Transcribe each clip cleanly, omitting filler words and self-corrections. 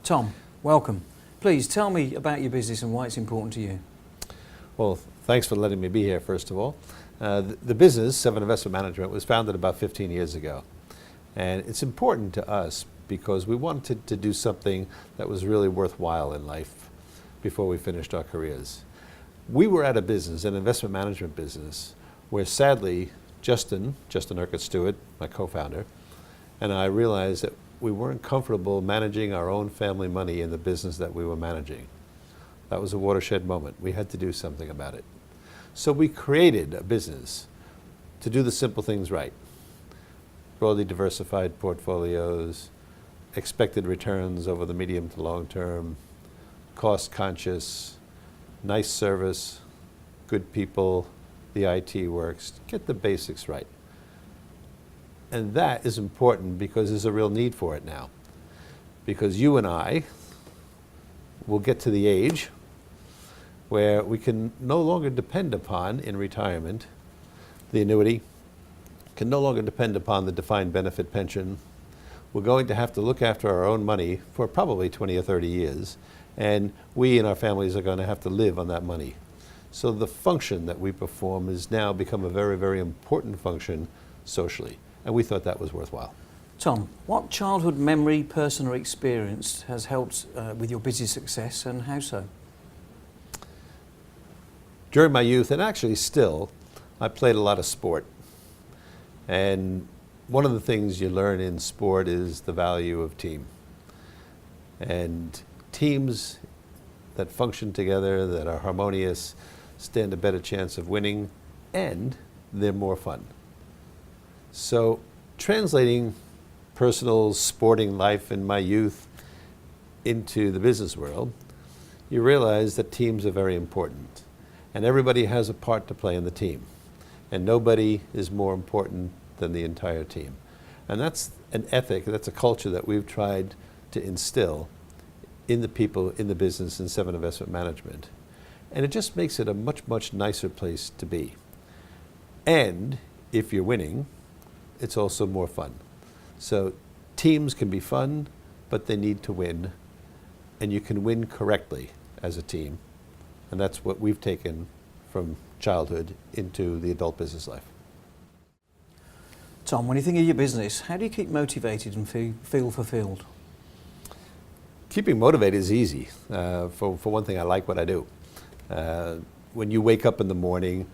Tom, welcome. Please tell me about your business and why it's important to you. Well, thanks for letting me be here, first of all. The business, Seven Investment Management, was founded about 15 years ago. And it's important to us because we wanted to do something that was really worthwhile in life before we finished our careers. We were at a business, an investment management business, where sadly, Justin Urquhart Stewart, my co-founder, and I realized that we weren't comfortable managing our own family money in the business that we were managing. That was a watershed moment. We had to do something about it. So we created a business to do the simple things right. Broadly diversified portfolios, expected returns over the medium to long term, cost conscious, nice service, good people, the IT works, get the basics right. And that is important because there's a real need for it now. Because you and I will get to the age where we can no longer depend upon, in retirement, the annuity, can no longer depend upon the defined benefit pension. We're going to have to look after our own money for probably 20 or 30 years, and we and our families are going to have to live on that money. So the function that we perform has now become a very, very important function socially. And we thought that was worthwhile. Tom, what childhood memory, person or experience has helped with your business success, and how so? During my youth, and actually still, I played a lot of sport. And one of the things you learn in sport is the value of team. And teams that function together, that are harmonious, stand a better chance of winning, and they're more fun. So translating personal sporting life in my youth into the business world, you realize that teams are very important. And everybody has a part to play in the team. And nobody is more important than the entire team. And that's an ethic, that's a culture that we've tried to instill in the people in the business in Seven Investment Management. And it just makes it a much, much nicer place to be. And if you're winning, it's also more fun. So teams can be fun, but they need to win. And you can win correctly as a team. And that's what we've taken from childhood into the adult business life. Tom, when you think of your business, how do you keep motivated and feel fulfilled? Keeping motivated is easy. For one thing, I like what I do. When you wake up in the morning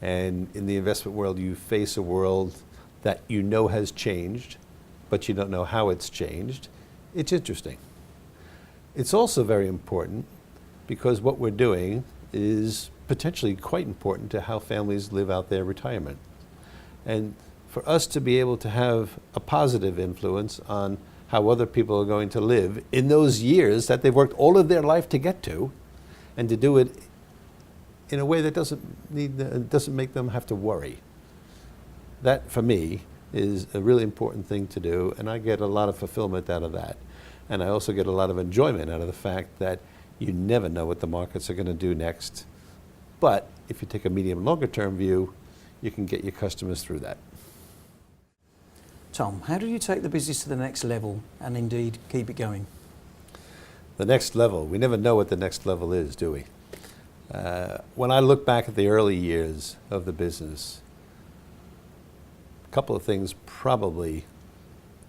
and in the investment world you face a world that you know has changed, but you don't know how it's changed, it's interesting. It's also very important because what we're doing is potentially quite important to how families live out their retirement. And for us to be able to have a positive influence on how other people are going to live in those years that they've worked all of their life to get to, and to do it in a way that doesn't make them have to worry. That, for me, is a really important thing to do, and I get a lot of fulfillment out of that. And I also get a lot of enjoyment out of the fact that you never know what the markets are going to do next. But if you take a medium, longer term view, you can get your customers through that. Tom, how do you take the business to the next level and indeed keep it going? The next level, we never know what the next level is, do we? When I look back at the early years of the business, a couple of things probably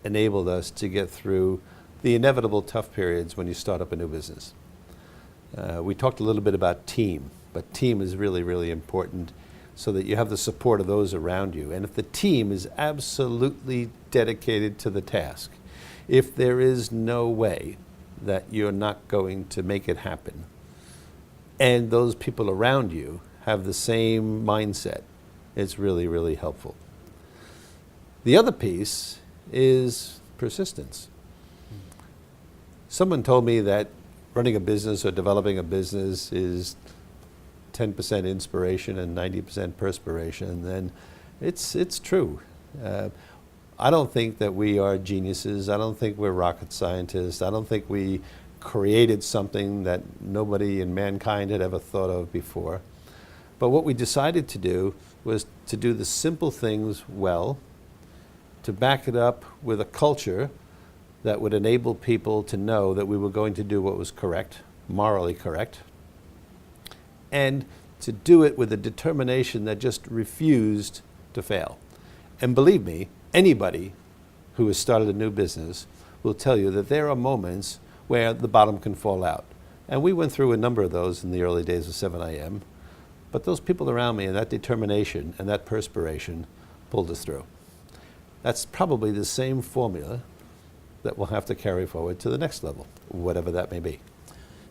enabled us to get through the inevitable tough periods when you start up a new business. We talked a little bit about team, but team is really, really important so that you have the support of those around you. And if the team is absolutely dedicated to the task, if there is no way that you're not going to make it happen, and those people around you have the same mindset, it's really, really helpful. The other piece is persistence. Someone told me that running a business or developing a business is 10% inspiration and 90% perspiration, and it's true. I don't think that we are geniuses. I don't think we're rocket scientists. I don't think we created something that nobody in mankind had ever thought of before. But what we decided to do was to do the simple things well, to back it up with a culture that would enable people to know that we were going to do what was correct, morally correct, and to do it with a determination that just refused to fail. And believe me, anybody who has started a new business will tell you that there are moments where the bottom can fall out. And we went through a number of those in the early days of 7am, but those people around me and that determination and that perspiration pulled us through. That's probably the same formula that we'll have to carry forward to the next level, whatever that may be.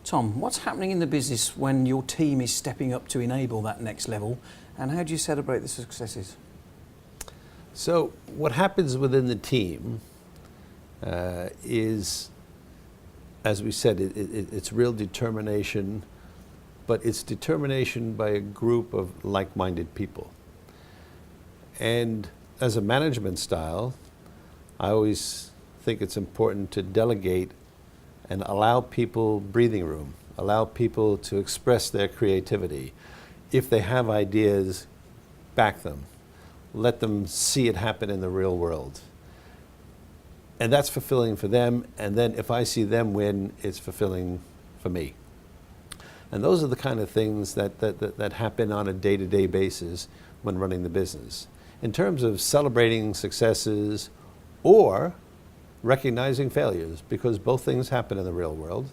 Tom, what's happening in the business when your team is stepping up to enable that next level, and how do you celebrate the successes? So what happens within the team is, as we said, it's real determination, but it's determination by a group of like-minded people. And as a management style, I always think it's important to delegate and allow people breathing room, allow people to express their creativity. If they have ideas, back them. Let them see it happen in the real world. And that's fulfilling for them, and then if I see them win, it's fulfilling for me. And those are the kind of things that happen on a day-to-day basis when running the business. In terms of celebrating successes or recognizing failures, because both things happen in the real world,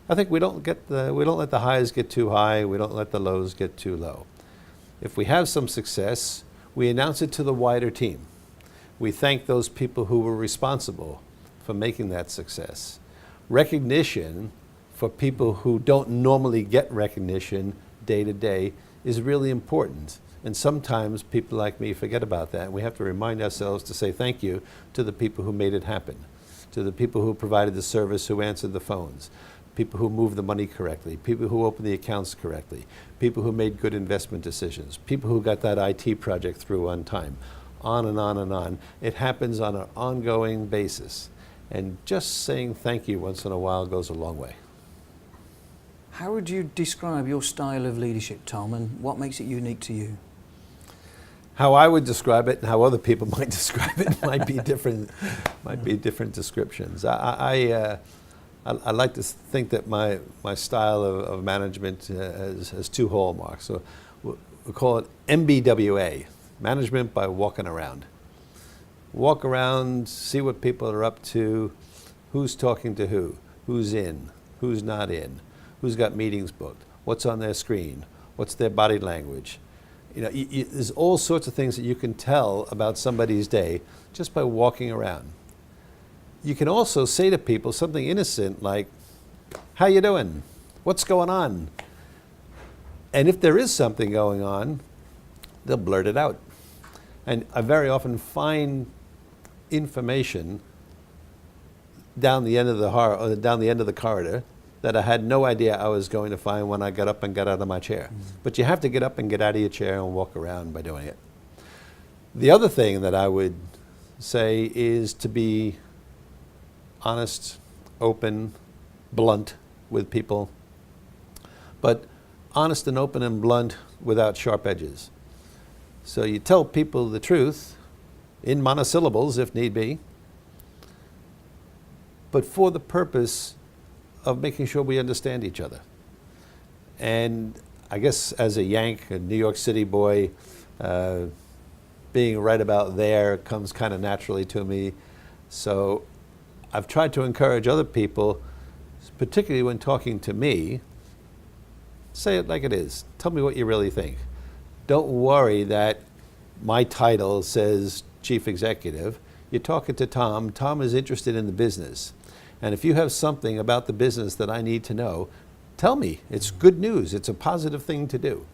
I think we don't let the highs get too high, we don't let the lows get too low. If we have some success, we announce it to the wider team. We thank those people who were responsible for making that success. Recognition for people who don't normally get recognition day to day is really important. And sometimes people like me forget about that. And we have to remind ourselves to say thank you to the people who made it happen, to the people who provided the service, who answered the phones, people who moved the money correctly, people who opened the accounts correctly, people who made good investment decisions, people who got that IT project through on time, on and on and on. It happens on an ongoing basis. And just saying thank you once in a while goes a long way. How would you describe your style of leadership, Tom, and what makes it unique to you? How I would describe it and how other people might describe it might be different. Might be different descriptions. I like to think that my style of management has two hallmarks. So we call it MBWA, management by walking around. Walk around, see what people are up to, who's talking to who's in, who's not in, who's got meetings booked, what's on their screen, what's their body language. You know, there's all sorts of things that you can tell about somebody's day just by walking around. You can also say to people something innocent like, how you doing? What's going on? And if there is something going on, they'll blurt it out. And I very often find information down the end of the corridor that I had no idea I was going to find when I got up and got out of my chair. But you have to get up and get out of your chair and walk around by doing it. The other thing that I would say is to be honest, open, blunt with people, but honest and open and blunt without sharp edges. So you tell people the truth in monosyllables if need be, but for the purpose of making sure we understand each other. And I guess as a Yank, a New York City boy, being right about there comes kind of naturally to me. So I've tried to encourage other people, particularly when talking to me, say it like it is. Tell me what you really think. Don't worry that my title says Chief Executive. You're talking to Tom. Tom is interested in the business. And if you have something about the business that I need to know, tell me. It's good news. It's a positive thing to do.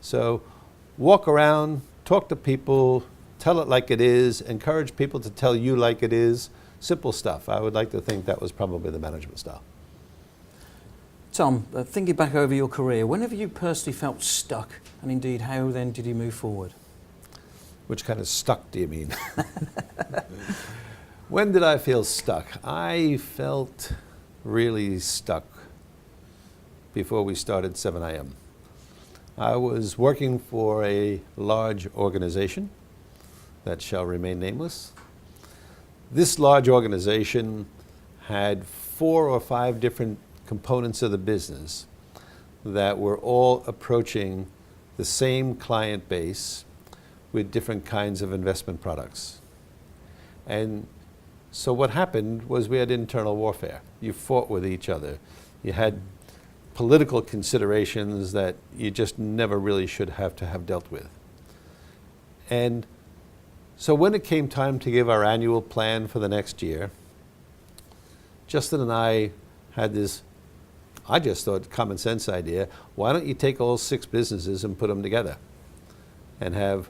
So walk around, talk to people, tell it like it is, encourage people to tell you like it is. Simple stuff. I would like to think that was probably the management style. Tom, thinking back over your career, when have you personally felt stuck? And indeed, how then did you move forward? Which kind of stuck do you mean? When did I feel stuck? I felt really stuck before we started 7am. I was working for a large organization that shall remain nameless. This large organization had 4 or 5 different components of the business that were all approaching the same client base with different kinds of investment products. And so what happened was we had internal warfare. You fought with each other. You had political considerations that you just never really should have to have dealt with. And so when it came time to give our annual plan for the next year, Justin and I had this, I just thought, common sense idea. Why don't you take all 6 businesses and put them together and have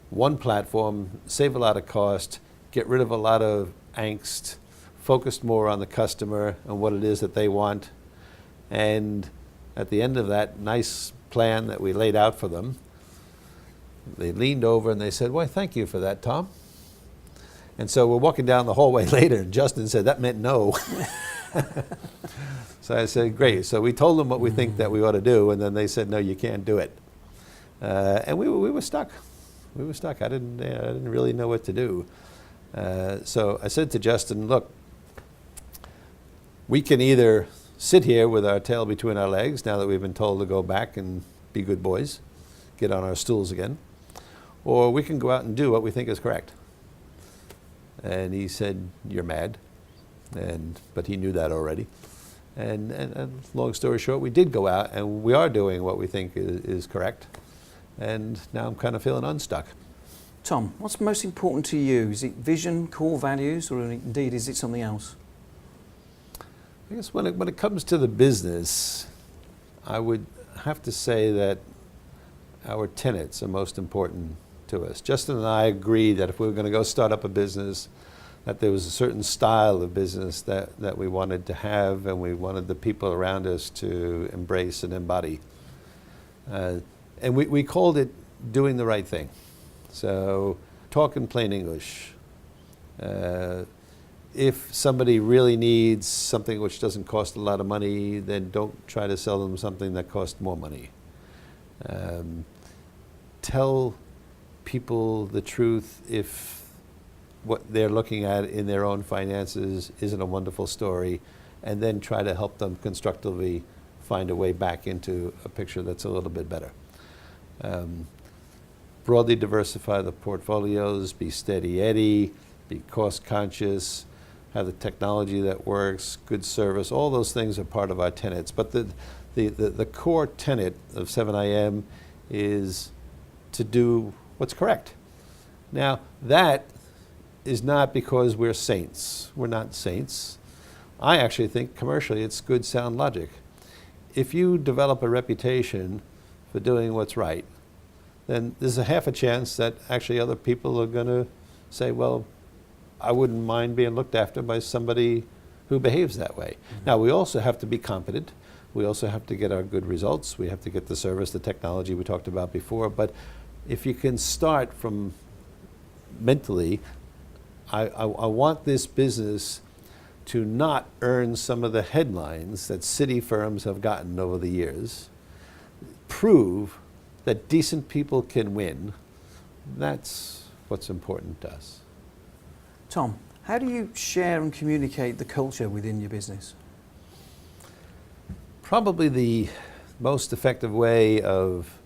one platform, save a lot of cost, get rid of a lot of angst, focus more on the customer and what it is that they want. And at the end of that nice plan that we laid out for them, they leaned over and they said, "Why, thank you for that, Tom." And so we're walking down the hallway later, and Justin said, "That meant no." So I said, "Great." So we told them what we think that we ought to do, and then they said, "No, you can't do it." And we were stuck. We were stuck. I didn't really know what to do. So I said to Justin, "Look, we can either sit here with our tail between our legs now that we've been told to go back and be good boys, get on our stools again, or we can go out and do what we think is correct." And he said, "You're mad." But he knew that already. And long story short, we did go out and we are doing what we think is correct. And now I'm kind of feeling unstuck. Tom, what's most important to you? Is it vision, core values, or indeed is it something else? I guess when it comes to the business, I would have to say that our tenets are most important to us. Justin and I agreed that if we were going to go start up a business, that there was a certain style of business that we wanted to have, and we wanted the people around us to embrace and embody. And we called it doing the right thing. So talk in plain English. If somebody really needs something which doesn't cost a lot of money, then don't try to sell them something that costs more money. Tell people the truth if what they're looking at in their own finances isn't a wonderful story, and then try to help them constructively find a way back into a picture that's a little bit better. Broadly diversify the portfolios, be steady Eddie, be cost conscious, have the technology that works, good service. All those things are part of our tenets. But the core tenet of 7IM is to do what's correct. Now, that is not because we're saints. We're not saints. I actually think commercially it's good sound logic. If you develop a reputation for doing what's right, then there's a half a chance that actually other people are going to say, "Well, I wouldn't mind being looked after by somebody who behaves that way." Mm-hmm. Now, we also have to be competent. We also have to get our good results. We have to get the service, the technology we talked about before. But if you can start from mentally, I want this business to not earn some of the headlines that city firms have gotten over the years. Prove that decent people can win. That's what's important to us. Tom, how do you share and communicate the culture within your business? Probably the most effective way of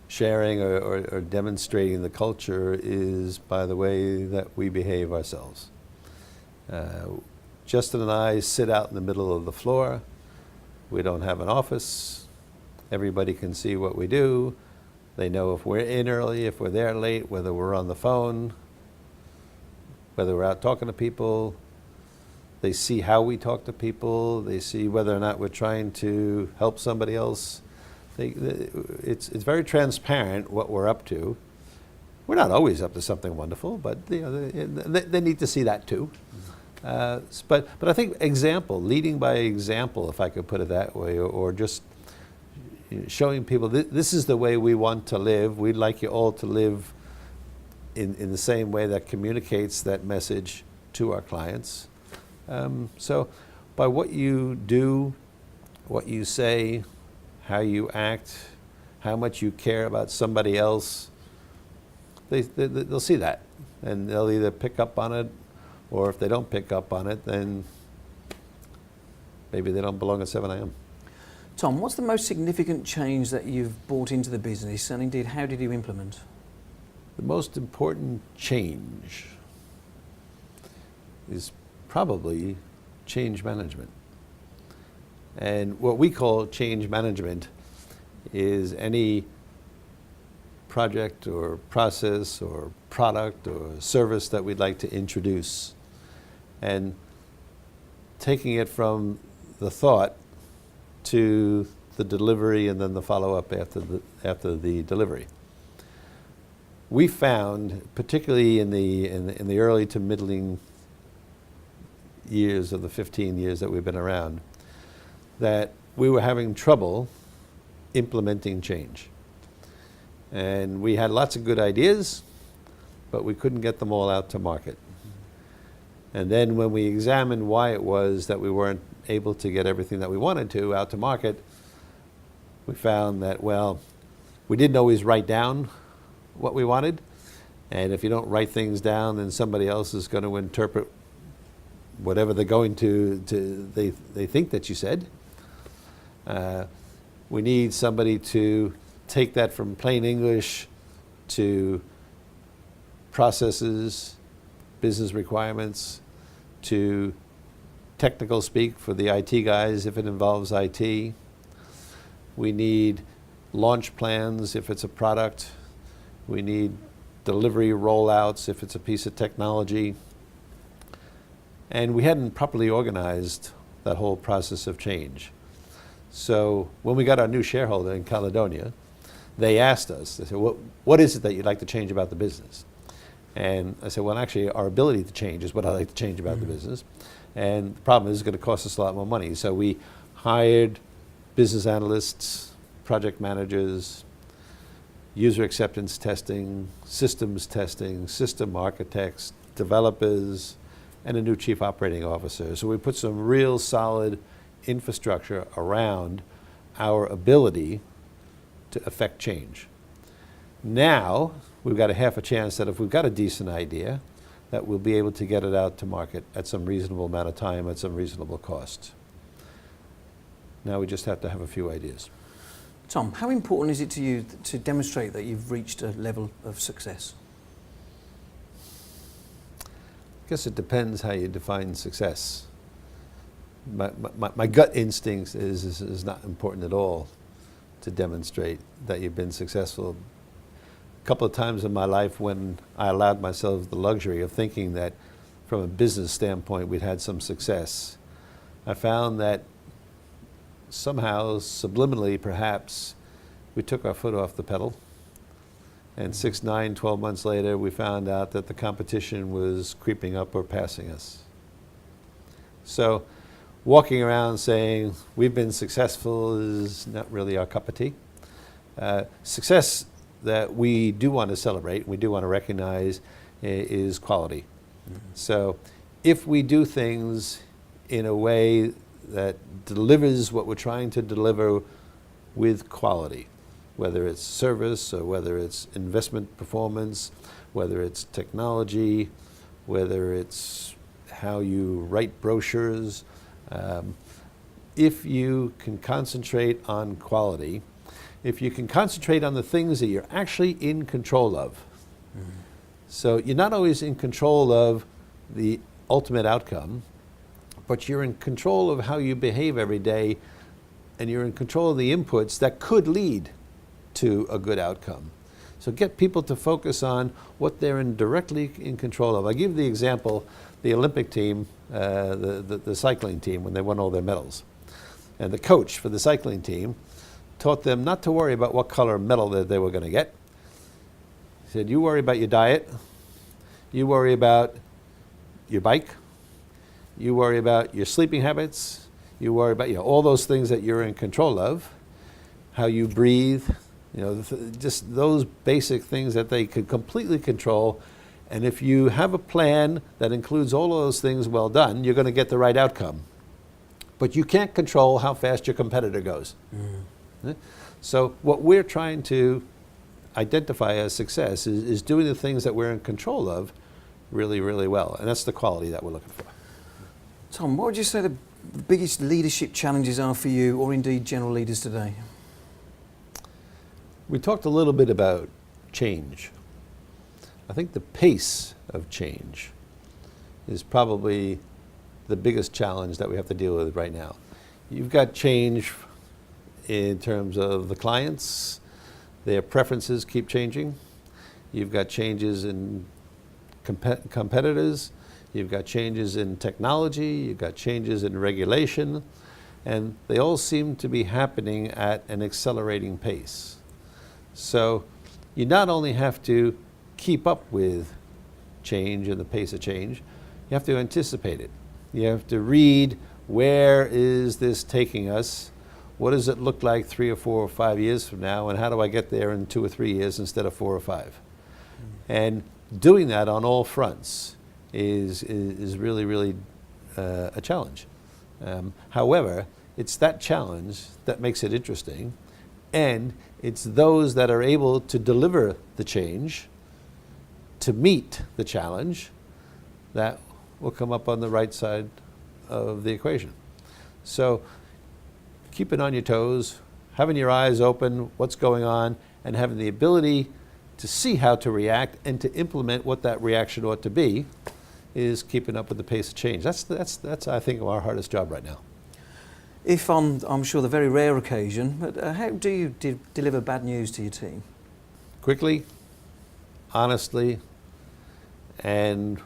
sharing or demonstrating the culture is by the way that we behave ourselves. Justin and I sit out in the middle of the floor. We don't have an office. Everybody can see what we do. They know if we're in early, if we're there late, whether we're on the phone, whether we're out talking to people. They see how we talk to people. They see whether or not we're trying to help somebody else. It's very transparent what we're up to. We're not always up to something wonderful, but they need to see that too. But I think leading by example, if I could put it that way, or just showing people this is the way we want to live. We'd like you all to live in the same way that communicates that message to our clients. So by what you do, what you say, how you act, how much you care about somebody else, they'll see that. And they'll either pick up on it or if they don't pick up on it, then maybe they don't belong at 7 a.m. Tom, what's the most significant change that you've brought into the business, and indeed how did you implement? The most important change is probably change management. And what we call change management is any project or process or product or service that we'd like to introduce, and taking it from the thought to the delivery and then the follow-up after the delivery. We found, particularly in the early to middling years of the 15 years that we've been around, that we were having trouble implementing change. And we had lots of good ideas, but we couldn't get them all out to market. And then when we examined why it was that we weren't able to get everything that we wanted to out to market, we found that, well, we didn't always write down what we wanted. And if you don't write things down, then somebody else is going to interpret whatever they're going to they think that you said. We need somebody to take that from plain English to processes, business requirements, to technical speak for the IT guys if it involves IT. We need launch plans if it's a product. We need delivery rollouts if it's a piece of technology. And we hadn't properly organized that whole process of change. So when we got our new shareholder in Caledonia, they asked us, they said, what is it that you'd like to change about the business? And I said, well, actually, our ability to change is what I'd like to change about the business. And the problem is it's going to cost us a lot more money. So we hired business analysts, project managers, user acceptance testing, systems testing, system architects, developers, and a new chief operating officer. So we put some real solid infrastructure around our ability to affect change. Now, we've got a half a chance that if we've got a decent idea, that we'll be able to get it out to market at some reasonable amount of time, at some reasonable cost. Now we just have to have a few ideas. Tom, how important is it to you to demonstrate that you've reached a level of success? I guess it depends how you define success. My gut instinct is not important at all to demonstrate that you've been successful. A couple of times in my life when I allowed myself the luxury of thinking that from a business standpoint we'd had some success, I found that somehow, subliminally perhaps, we took our foot off the pedal. And 6, 9, 12 months later, we found out that the competition was creeping up or passing us. So walking around saying we've been successful is not really our cup of tea. Success that we do want to celebrate, we do want to recognize, is quality. Mm-hmm. So if we do things in a way that delivers what we're trying to deliver with quality, whether it's service or whether it's investment performance, whether it's technology, whether it's how you write brochures. If you can concentrate on quality, if you can concentrate on the things that you're actually in control of. Mm-hmm. So you're not always in control of the ultimate outcome, but you're in control of how you behave every day, and you're in control of the inputs that could lead to a good outcome. So get people to focus on what they're directly in control of. I give the example, the Olympic team, the cycling team, when they won all their medals. And the coach for the cycling team taught them not to worry about what color medal that they were going to get. He said, you worry about your diet, you worry about your bike, you worry about your sleeping habits, you worry about all those things that you're in control of, how you breathe, just those basic things that they could completely control. And if you have a plan that includes all of those things well done, you're going to get the right outcome. But you can't control how fast your competitor goes. Mm. So what we're trying to identify as success is doing the things that we're in control of really, really well. And that's the quality that we're looking for. Tom, what would you say the biggest leadership challenges are for you, or indeed general leaders today? We talked a little bit about change. I think the pace of change is probably the biggest challenge that we have to deal with right now. You've got change in terms of the clients, their preferences keep changing. You've got changes in competitors, you've got changes in technology, you've got changes in regulation, and they all seem to be happening at an accelerating pace. So you not only have to keep up with change and the pace of change, you have to anticipate it. You have to read, where is this taking us? What does it look like 3 or 4 or 5 years from now, and how do I get there in 2 or 3 years instead of 4 or 5? And doing that on all fronts is really, really a challenge. However, it's that challenge that makes it interesting, and it's those that are able to deliver the change to meet the challenge that will come up on the right side of the equation. So keeping on your toes, having your eyes open, what's going on, and having the ability to see how to react and to implement what that reaction ought to be is keeping up with the pace of change. That's I think, our hardest job right now. If on, I'm sure, the very rare occasion, but how do you deliver bad news to your team? Quickly, honestly, and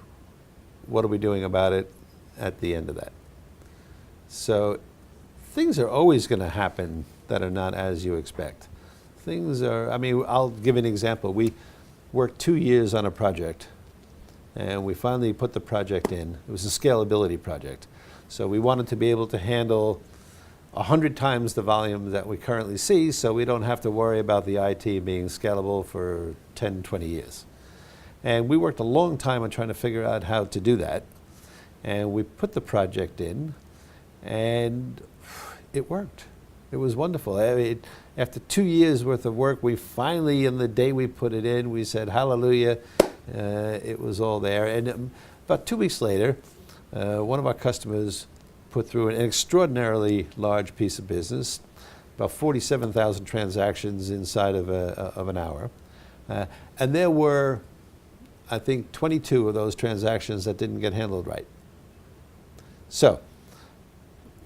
what are we doing about it at the end of that? So things are always going to happen that are not as you expect. Things are, I mean, I'll give an example. We worked 2 years on a project, and we finally put the project in. It was a scalability project. So we wanted to be able to handle 100 times the volume that we currently see, so we don't have to worry about the IT being scalable for 10, 20 years. And we worked a long time on trying to figure out how to do that. And we put the project in, and it worked. It was wonderful. I mean, after 2 years worth of work, we finally, in the day we put it in, we said, hallelujah, it was all there. And about 2 weeks later, one of our customers put through an extraordinarily large piece of business, about 47,000 transactions inside of an hour. And there were, I think, 22 of those transactions that didn't get handled right. So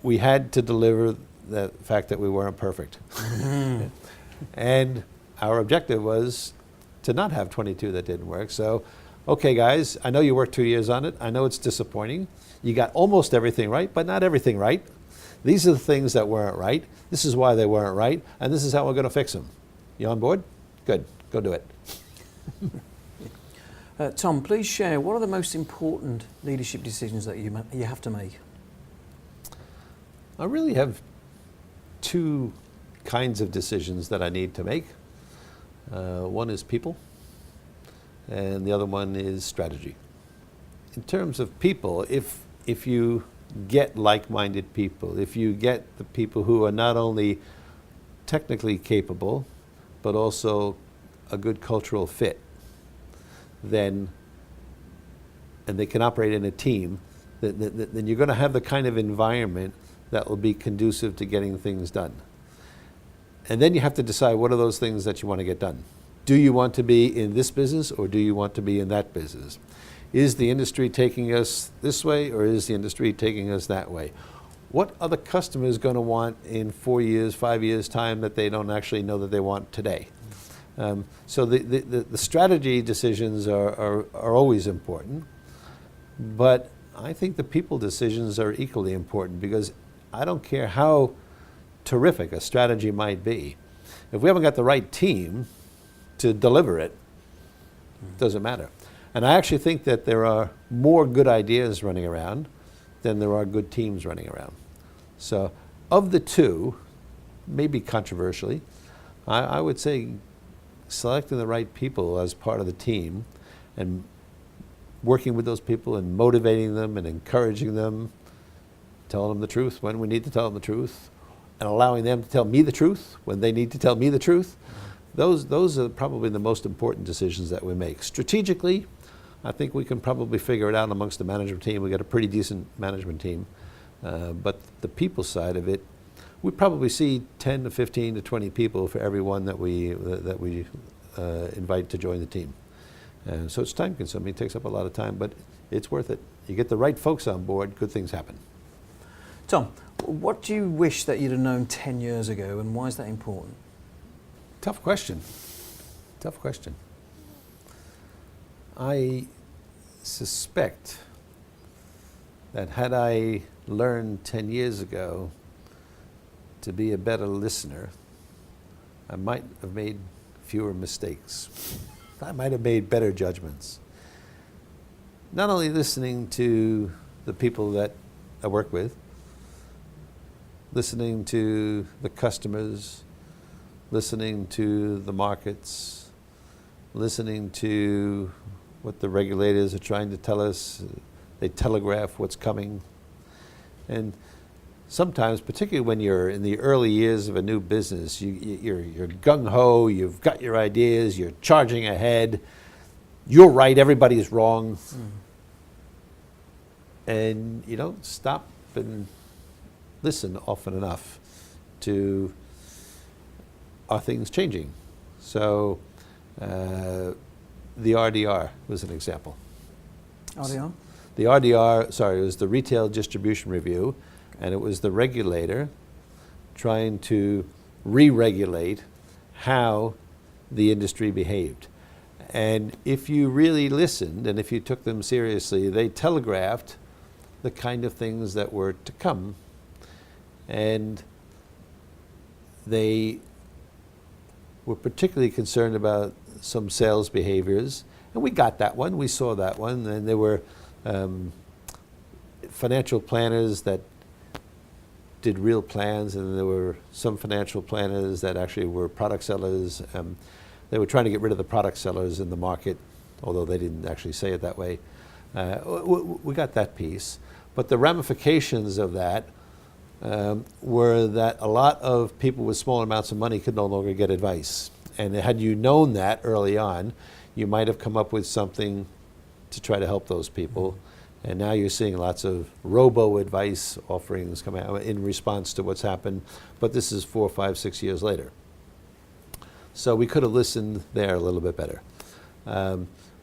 we had to deliver the fact that we weren't perfect. And our objective was to not have 22 that didn't work. So, okay guys, I know you worked 2 years on it. I know it's disappointing. You got almost everything right, but not everything right. These are the things that weren't right. This is why they weren't right, and this is how we're going to fix them. You on board? Good. Go do it. Tom, please share, what are the most important leadership decisions that you have to make? I really have 2 kinds of decisions that I need to make. One is people, and the other one is strategy. In terms of people, if you get like-minded people, if you get the people who are not only technically capable, but also a good cultural fit, then, and they can operate in a team, then you're going to have the kind of environment that will be conducive to getting things done. And then you have to decide, what are those things that you want to get done? Do you want to be in this business, or do you want to be in that business? Is the industry taking us this way, or is the industry taking us that way? What are the customers going to want in 4 years, 5 years' time that they don't actually know that they want today? So the strategy decisions are always important, but I think the people decisions are equally important, because I don't care how terrific a strategy might be. If we haven't got the right team to deliver it, it doesn't matter. And I actually think that there are more good ideas running around than there are good teams running around. So of the 2, maybe controversially, I would say selecting the right people as part of the team and working with those people and motivating them and encouraging them, telling them the truth when we need to tell them the truth, and allowing them to tell me the truth when they need to tell me the truth. Those are probably the most important decisions that we make. Strategically, I think we can probably figure it out amongst the management team. We got a pretty decent management team. But the people side of it, we probably see 10 to 15 to 20 people for every one that we invite to join the team. So it's time consuming, it takes up a lot of time, but it's worth it. You get the right folks on board, good things happen. Tom, what do you wish that you'd have known 10 years ago, and why is that important? Tough question. Tough question. I suspect that had I learned 10 years ago to be a better listener, I might have made fewer mistakes. I might have made better judgments. Not only listening to the people that I work with, listening to the customers, listening to the markets, listening to what the regulators are trying to tell us. They telegraph what's coming. And sometimes, particularly when you're in the early years of a new business, you're gung-ho, you've got your ideas, you're charging ahead, you're right, everybody's wrong. And you don't stop and listen often enough to, are things changing? So the RDR was an example. RDR? The RDR, sorry, it was the Retail Distribution Review, and it was the regulator trying to re-regulate how the industry behaved. And if you really listened and if you took them seriously, they telegraphed the kind of things that were to come, and they were particularly concerned about some sales behaviors, and we got that one, we saw that one, and there were financial planners that did real plans, and there were some financial planners that actually were product sellers. They were trying to get rid of the product sellers in the market, although they didn't actually say it that way. We got that piece. But the ramifications of that were that a lot of people with small amounts of money could no longer get advice. And had you known that early on, you might have come up with something to try to help those people. And now you're seeing lots of robo-advice offerings come out in response to what's happened. But this is 4, 5, 6 years later. So we could have listened there a little bit better.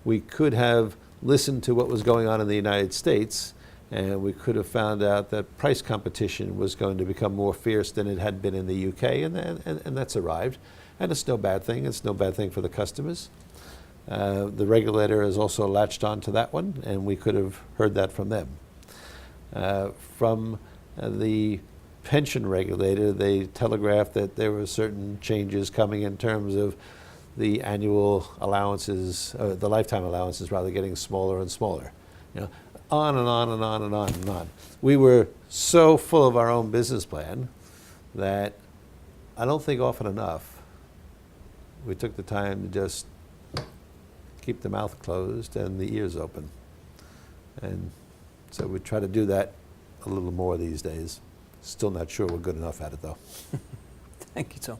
We could have listened to what was going on in the United States, and we could have found out that price competition was going to become more fierce than it had been in the UK, and that's arrived. And it's no bad thing. It's no bad thing for the customers. The regulator has also latched on to that one, and we could have heard that from them. From the pension regulator, they telegraphed that there were certain changes coming in terms of the annual allowances, the lifetime allowances rather, getting smaller and smaller. You know, on and on and on and on and on. We were so full of our own business plan that I don't think often enough we took the time to just keep the mouth closed and the ears open. And so we try to do that a little more these days. Still not sure we're good enough at it, though. Thank you, Tom.